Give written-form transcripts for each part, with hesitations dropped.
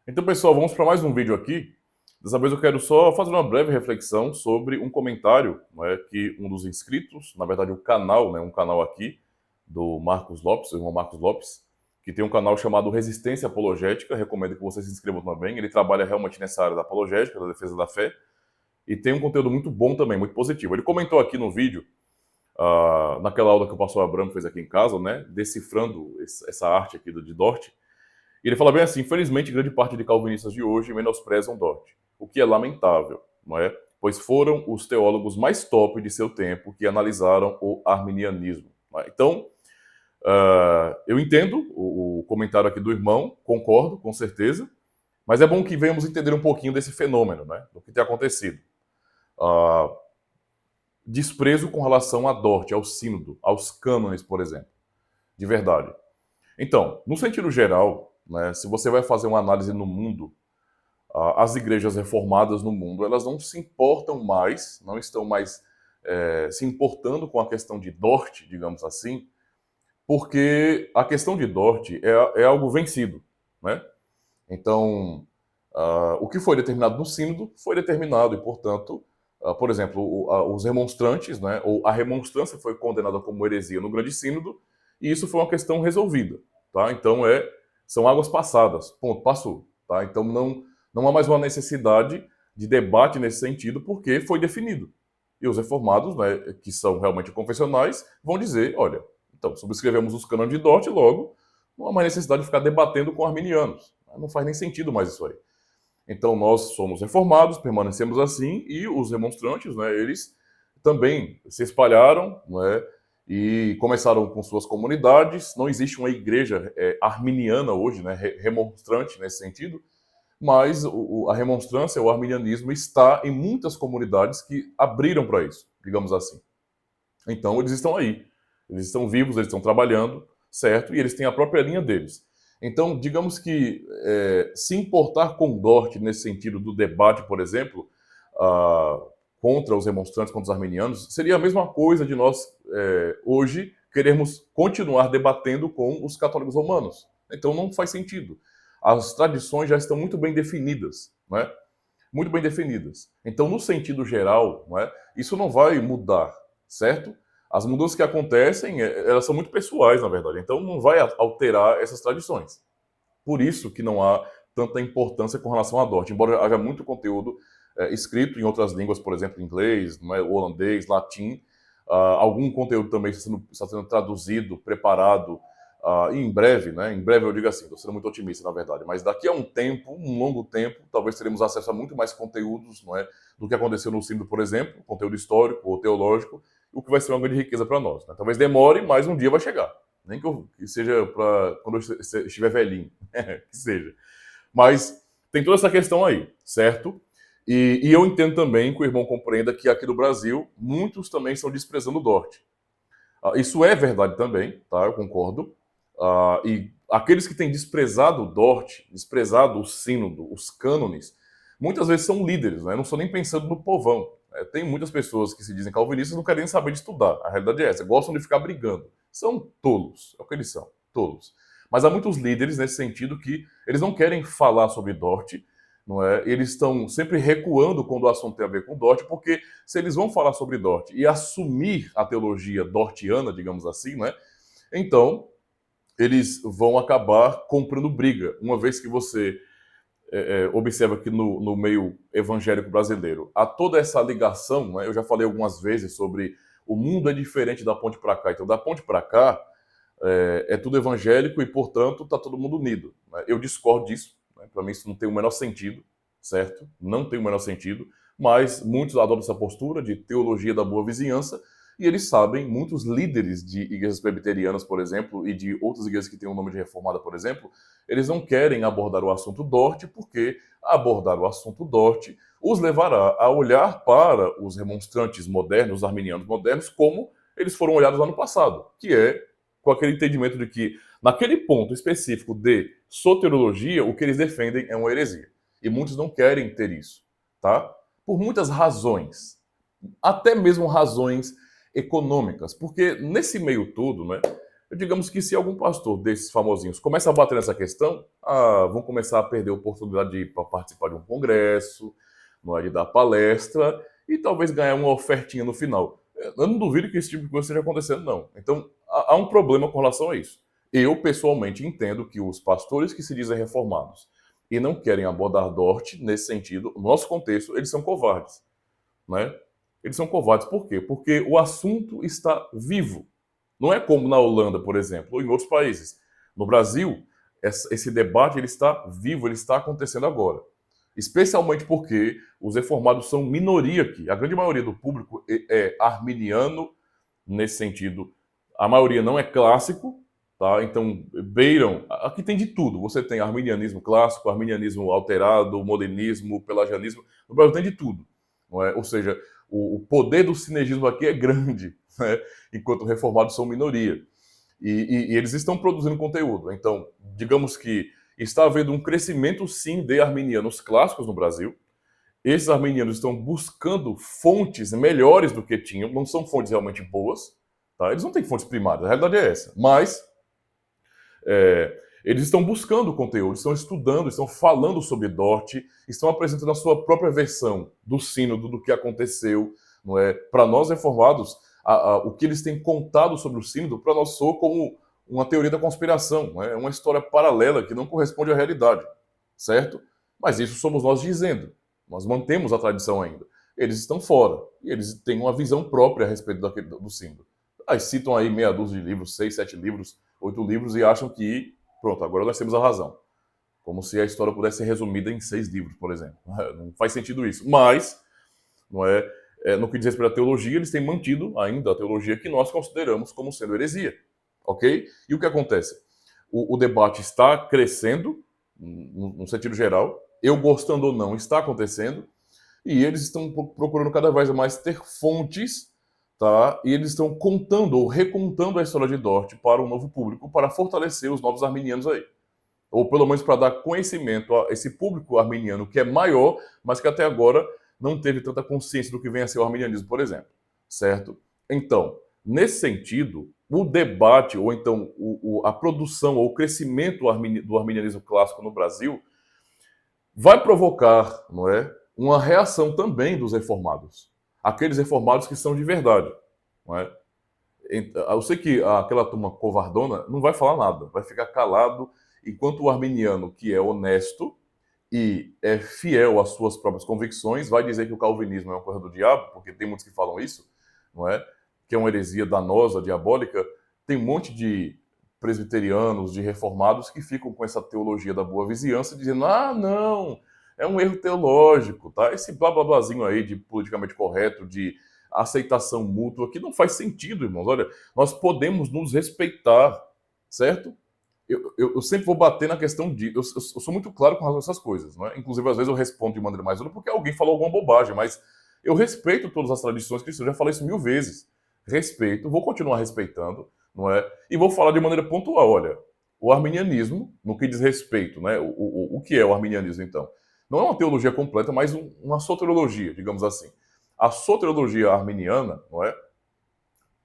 Então, pessoal, vamos para mais um vídeo aqui. Dessa vez eu quero só fazer uma breve reflexão sobre um comentário, que um dos inscritos, na verdade o canal, um canal aqui do Marcos Lopes, o irmão Marcos Lopes, que tem um canal chamado Resistência Apologética. Recomendo que vocês se inscrevam também. Ele trabalha realmente nessa área da apologética, da defesa da fé, e tem um conteúdo muito bom também, muito positivo. Ele comentou aqui no vídeo, naquela aula que o pastor Abramo fez aqui em casa, decifrando essa arte aqui de Dort. E ele fala bem assim: infelizmente, grande parte de calvinistas de hoje menosprezam Dort, o que é lamentável, não é? Pois foram os teólogos mais top de seu tempo que analisaram o arminianismo. Não é? Então, eu entendo o comentário aqui do irmão, concordo, com certeza, mas é bom que venhamos entender um pouquinho desse fenômeno, do que tem acontecido. Ah, desprezo com relação a Dort, ao sínodo, aos cânones, por exemplo, de verdade. Então, no sentido geral, se você vai fazer uma análise no mundo, as igrejas reformadas no mundo, elas não se importam mais, não estão mais se importando com a questão de Dort, digamos assim, porque a questão de Dort é algo vencido, né? Então, o que foi determinado no sínodo foi determinado e, portanto, por exemplo, os remonstrantes, ou a remonstrância foi condenada como heresia no grande sínodo, e isso foi uma questão resolvida, tá? Então, são águas passadas, ponto, passou, tá? Então, não há mais uma necessidade de debate nesse sentido, porque foi definido. E os reformados, que são realmente confessionais, vão dizer: olha, então, subscrevemos os cânones de Dort, logo, não há mais necessidade de ficar debatendo com arminianos. Não faz nem sentido mais isso aí. Então, nós somos reformados, permanecemos assim, e os remonstrantes, eles também se espalharam, e começaram com suas comunidades. Não existe uma igreja arminiana hoje, remonstrante nesse sentido, mas a remonstrância, o arminianismo, está em muitas comunidades que abriram para isso, digamos assim. Então, eles estão aí. Eles estão vivos, eles estão trabalhando, certo? E eles têm a própria linha deles. Então, digamos que se importar com Dort nesse sentido do debate, por exemplo, contra os remonstrantes, contra os arminianos, seria a mesma coisa de nós, hoje, querermos continuar debatendo com os católicos romanos. Então, não faz sentido. As tradições já estão muito bem definidas, muito bem definidas. Então, no sentido geral, isso não vai mudar, certo? As mudanças que acontecem, elas são muito pessoais, na verdade. Então, não vai alterar essas tradições. Por isso que não há tanta importância com relação a Dort. Embora haja muito conteúdo escrito em outras línguas, por exemplo, inglês, holandês, latim, algum conteúdo também está sendo traduzido, preparado, e em breve, em breve eu digo assim, estou sendo muito otimista, na verdade, mas daqui a um tempo, um longo tempo, talvez teremos acesso a muito mais conteúdos, do que aconteceu no sínodo, por exemplo, conteúdo histórico ou teológico, o que vai ser uma grande riqueza para nós. Talvez demore, mas um dia vai chegar. Nem que seja para quando eu estiver velhinho, que seja. Mas tem toda essa questão aí, certo? E eu entendo também que o irmão compreenda que aqui no Brasil, muitos também estão desprezando o Dort. Isso é verdade também, tá? Eu concordo. E aqueles que têm desprezado o Dort, desprezado o sínodo, os cânones, muitas vezes são líderes, não estou nem pensando no povão. Tem muitas pessoas que se dizem calvinistas e não querem nem saber de estudar. A realidade é essa, gostam de ficar brigando. São tolos, é o que eles são, tolos. Mas há muitos líderes nesse sentido que eles não querem falar sobre Dort, não é? Eles estão sempre recuando quando o assunto tem a ver com Dort, porque se eles vão falar sobre Dort e assumir a teologia dortiana, digamos assim, então eles vão acabar comprando briga, uma vez que você observa que no meio evangélico brasileiro há toda essa ligação, eu já falei algumas vezes sobre o mundo é diferente da ponte para cá, então da ponte para cá é tudo evangélico e, portanto, está todo mundo unido. Eu discordo disso, para mim isso não tem o menor sentido, certo? Não tem o menor sentido, mas muitos adotam essa postura de teologia da boa vizinhança e eles sabem, muitos líderes de igrejas presbiterianas, por exemplo, e de outras igrejas que têm o nome de reformada, por exemplo, eles não querem abordar o assunto Dort, porque abordar o assunto Dort os levará a olhar para os remonstrantes modernos, os arminianos modernos, como eles foram olhados lá no passado, que é com aquele entendimento de que, naquele ponto específico de soteriologia, o que eles defendem é uma heresia. E muitos não querem ter isso, tá? Por muitas razões, até mesmo razões econômicas, porque nesse meio todo, Digamos que se algum pastor desses famosinhos começa a bater nessa questão, vão começar a perder a oportunidade de ir para participar de um congresso, não é, de dar palestra e talvez ganhar uma ofertinha no final. Eu não duvido que esse tipo de coisa esteja acontecendo, não. Então, há um problema com relação a isso. Eu, pessoalmente, entendo que os pastores que se dizem reformados e não querem abordar Dort nesse sentido, no nosso contexto, eles são covardes, né? Eles são covardes por quê? Porque o assunto está vivo. Não é como na Holanda, por exemplo, ou em outros países. No Brasil, esse debate ele está vivo, ele está acontecendo agora. Especialmente porque os reformados são minoria aqui. A grande maioria do público é arminiano nesse sentido. A maioria não é clássico, tá? Então beiram. Aqui tem de tudo. Você tem arminianismo clássico, arminianismo alterado, modernismo, pelagianismo. No Brasil tem de tudo, não é? Ou seja, o poder do sinergismo aqui é grande, né? Enquanto reformados são minoria. E eles estão produzindo conteúdo. Então, digamos que está havendo um crescimento, sim, de arminianos clássicos no Brasil. Esses arminianos estão buscando fontes melhores do que tinham, não são fontes realmente boas, tá? Eles não têm fontes primárias, a realidade é essa. Mas eles estão buscando conteúdo, estão estudando, estão falando sobre Dort, estão apresentando a sua própria versão do sínodo, do que aconteceu, não é? Para nós reformados, o que eles têm contado sobre o sínodo, para nós soa como uma teoria da conspiração, não é? Uma história paralela que não corresponde à realidade, certo? Mas isso somos nós dizendo. Nós mantemos a tradição ainda. Eles estão fora e eles têm uma visão própria a respeito do sínodo. Aí citam aí meia dúzia de livros, 6, 7 livros, 8 livros e acham que, pronto, agora nós temos a razão. Como se a história pudesse ser resumida em 6 livros, por exemplo. Não faz sentido isso. Mas, não no que diz respeito à teologia, eles têm mantido ainda a teologia que nós consideramos como sendo heresia. Ok? E o que acontece? O debate está crescendo, no sentido geral. Eu gostando ou não, está acontecendo. E eles estão procurando cada vez mais ter fontes, tá? E eles estão contando ou recontando a história de Dort para um novo público, para fortalecer os novos arminianos aí. Ou pelo menos para dar conhecimento a esse público arminiano que é maior, mas que até agora não teve tanta consciência do que vem a ser o arminianismo, por exemplo. Certo? Então, nesse sentido, o debate, ou então a produção ou o crescimento do arminianismo clássico no Brasil vai provocar, não é, uma reação também dos reformados. Aqueles reformados que são de verdade, não é? Eu sei que aquela turma covardona não vai falar nada, vai ficar calado, enquanto o arminiano, que é honesto e é fiel às suas próprias convicções, vai dizer que o calvinismo é uma coisa do diabo, porque tem muitos que falam isso, não é? Que é uma heresia danosa, diabólica. Tem um monte de presbiterianos, de reformados que ficam com essa teologia da boa vizinhança, dizendo: não, é um erro teológico, tá? Esse blá blá blázinho aí de politicamente correto, de aceitação mútua, que não faz sentido, irmãos. Olha, nós podemos nos respeitar, certo? Eu sempre vou bater na questão de. Eu sou muito claro com relação a essas coisas, não é? Inclusive, às vezes eu respondo de maneira mais dura porque alguém falou alguma bobagem, mas eu respeito todas as tradições cristãs, eu já falei isso 1000 vezes. Respeito, vou continuar respeitando, não é? E vou falar de maneira pontual. Olha, o arminianismo, no que diz respeito, né? O que é o arminianismo, então? Não é uma teologia completa, mas uma soteriologia, digamos assim. A soteriologia arminiana, não é?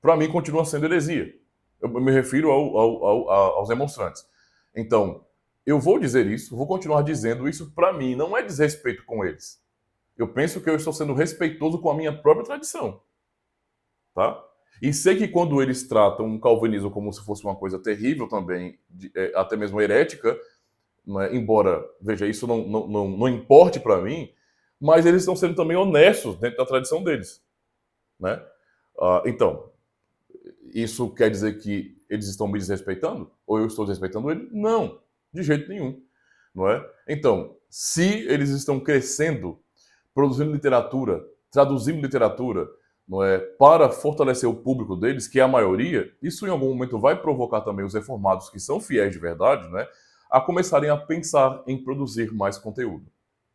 Para mim, continua sendo heresia. Eu me refiro aos demonstrantes. Então, eu vou dizer isso, vou continuar dizendo isso. Para mim, não é desrespeito com eles. Eu penso que eu estou sendo respeitoso com a minha própria tradição, tá? E sei que quando eles tratam o calvinismo como se fosse uma coisa terrível também, até mesmo herética, né? Embora, veja, isso não importe para mim, mas eles estão sendo também honestos dentro da tradição deles, né? Então, isso quer dizer que eles estão me desrespeitando? Ou eu estou desrespeitando eles? Não, de jeito nenhum, não é? Então, se eles estão crescendo, produzindo literatura, traduzindo literatura, não é, para fortalecer o público deles, que é a maioria, isso em algum momento vai provocar também os reformados que são fiéis de verdade, né, a começarem a pensar em produzir mais conteúdo,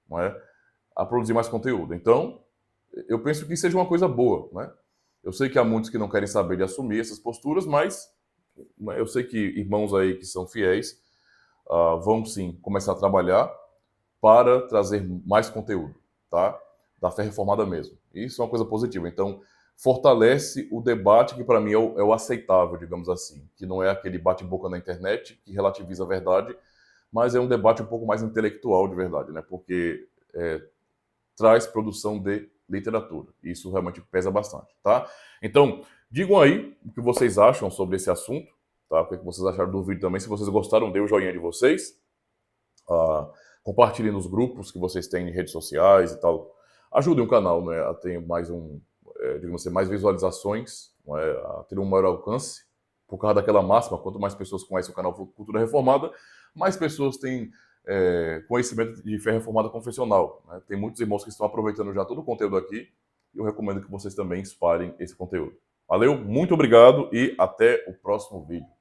não é? A produzir mais conteúdo. Então, eu penso que seja uma coisa boa, né? Eu sei que há muitos que não querem saber de assumir essas posturas, mas né, eu sei que irmãos aí que são fiéis vão sim começar a trabalhar para trazer mais conteúdo, tá? Da fé reformada mesmo. Isso é uma coisa positiva. Então, fortalece o debate que para mim é o aceitável, digamos assim, que não é aquele bate-boca na internet que relativiza a verdade, mas é um debate um pouco mais intelectual de verdade, né? Porque traz produção de literatura. E isso realmente pesa bastante, tá? Então, digam aí o que vocês acham sobre esse assunto, tá? O que vocês acharam do vídeo também. Se vocês gostaram, dê o joinha de vocês. Compartilhem nos grupos que vocês têm em redes sociais e tal. Ajudem o canal, né, a ter mais digamos assim, mais visualizações, não é, a ter um maior alcance, por causa daquela máxima, quanto mais pessoas conhecem o canal Cultura Reformada, mais pessoas têm conhecimento de fé reformada confessional. Né? Tem muitos irmãos que estão aproveitando já todo o conteúdo aqui, e eu recomendo que vocês também espalhem esse conteúdo. Valeu, muito obrigado e até o próximo vídeo.